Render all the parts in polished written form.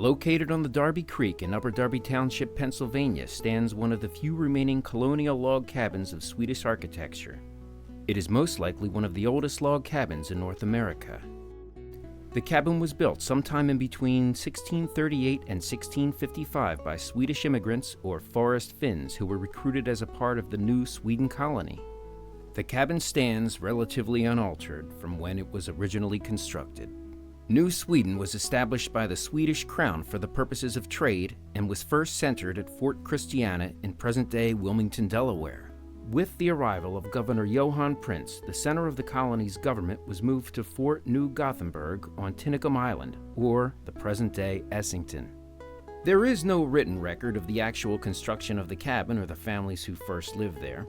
Located on the Darby Creek in Upper Darby Township, Pennsylvania, stands one of the few remaining colonial log cabins of Swedish architecture. It is most likely one of the oldest log cabins in North America. The cabin was built sometime in between 1638 and 1655 by Swedish immigrants or forest Finns who were recruited as a part of the new Sweden colony. The cabin stands relatively unaltered from when it was originally constructed. New Sweden was established by the Swedish crown for the purposes of trade and was first centered at Fort Christiana in present-day Wilmington, Delaware. With the arrival of Governor Johann Prince, the center of the colony's government was moved to Fort New Gothenburg on Tinicum Island, or the present-day Essington. There is no written record of the actual construction of the cabin or the families who first lived there.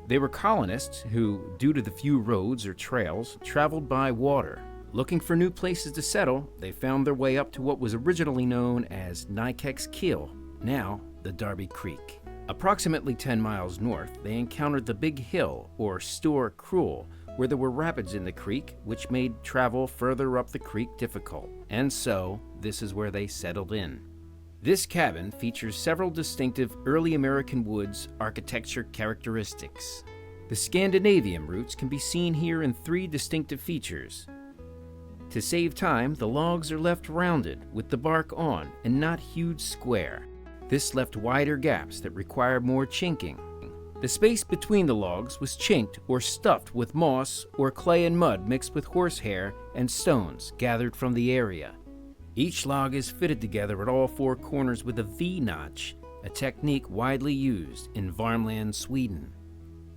They were colonists who, due to the few roads or trails, traveled by water. Looking for new places to settle, they found their way up to what was originally known as Nykex Kill, now the Darby Creek. Approximately 10 miles north, they encountered the Big Hill, or Stor Cruel, where there were rapids in the creek, which made travel further up the creek difficult. And so, this is where they settled in. This cabin features several distinctive early American woods architecture characteristics. The Scandinavian roots can be seen here in 3 distinctive features. To save time, the logs are left rounded, with the bark on, and not hewed square. This left wider gaps that required more chinking. The space between the logs was chinked or stuffed with moss or clay and mud mixed with horsehair and stones gathered from the area. Each log is fitted together at all 4 corners with a V-notch, a technique widely used in Värmland, Sweden.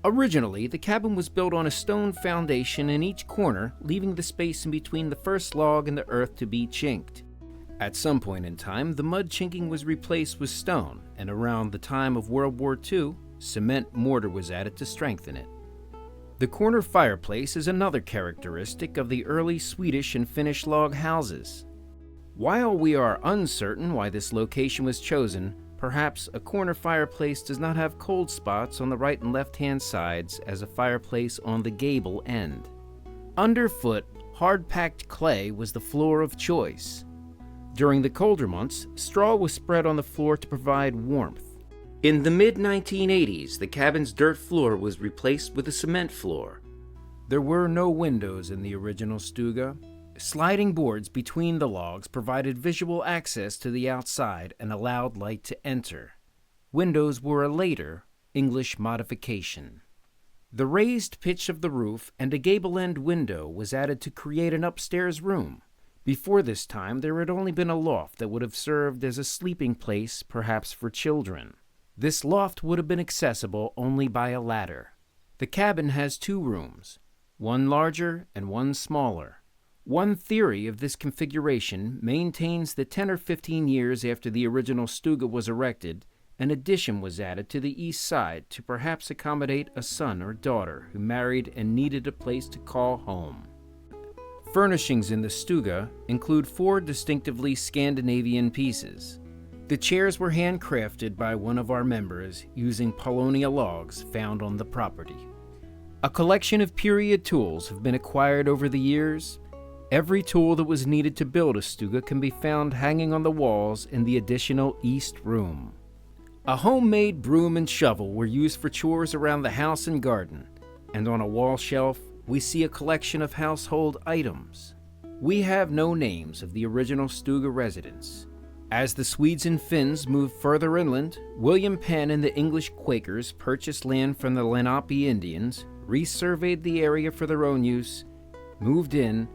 Originally, the cabin was built on a stone foundation in each corner, leaving the space in between the first log and the earth to be chinked. At some point in time, the mud chinking was replaced with stone, and around the time of World War II, cement mortar was added to strengthen it. The corner fireplace is another characteristic of the early Swedish and Finnish log houses. While we are uncertain why this location was chosen, perhaps a corner fireplace does not have cold spots on the right and left-hand sides as a fireplace on the gable end. Underfoot, hard-packed clay was the floor of choice. During the colder months, straw was spread on the floor to provide warmth. In the mid-1980s, the cabin's dirt floor was replaced with a cement floor. There were no windows in the original stuga. Sliding boards between the logs provided visual access to the outside and allowed light to enter. Windows were a later English modification. The raised pitch of the roof and a gable-end window was added to create an upstairs room. Before this time, there had only been a loft that would have served as a sleeping place, perhaps for children. This loft would have been accessible only by a ladder. The cabin has 2 rooms, one larger and one smaller. One theory of this configuration maintains that 10 or 15 years after the original stuga was erected, an addition was added to the east side to perhaps accommodate a son or daughter who married and needed a place to call home. Furnishings in the stuga include 4 distinctively Scandinavian pieces. The chairs were handcrafted by one of our members using paulownia logs found on the property. A collection of period tools have been acquired over the years. Every tool that was needed to build a stuga can be found hanging on the walls in the additional east room. A homemade broom and shovel were used for chores around the house and garden, and on a wall shelf, we see a collection of household items. We have no names of the original stuga residents. As the Swedes and Finns moved further inland, William Penn and the English Quakers purchased land from the Lenape Indians, resurveyed the area for their own use, moved in,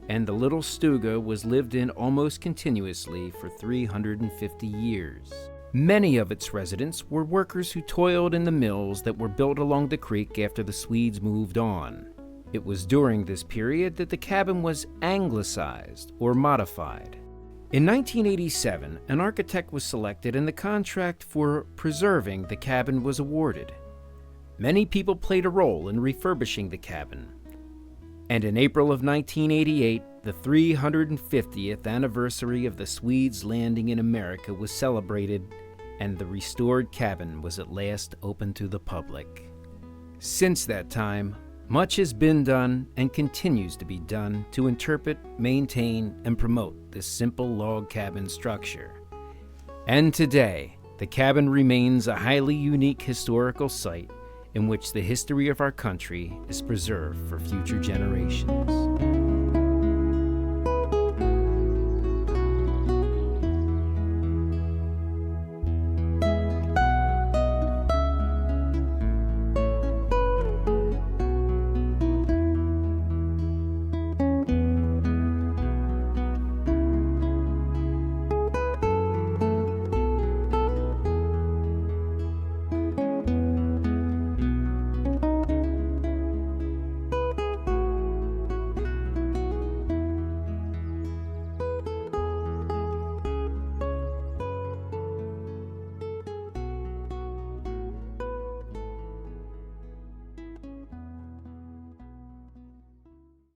and the little stuga was lived in almost continuously for 350 years. Many of its residents were workers who toiled in the mills that were built along the creek after the Swedes moved on. It was during this period that the cabin was anglicized or modified. In 1987, an architect was selected and the contract for preserving the cabin was awarded. Many people played a role in refurbishing the cabin. And in April of 1988, the 350th anniversary of the Swedes landing in America was celebrated, and the restored cabin was at last open to the public. Since that time, Much has been done and continues to be done to interpret, maintain, and promote this simple log cabin structure. And today, the cabin remains a highly unique historical site in which the history of our country is preserved for future generations.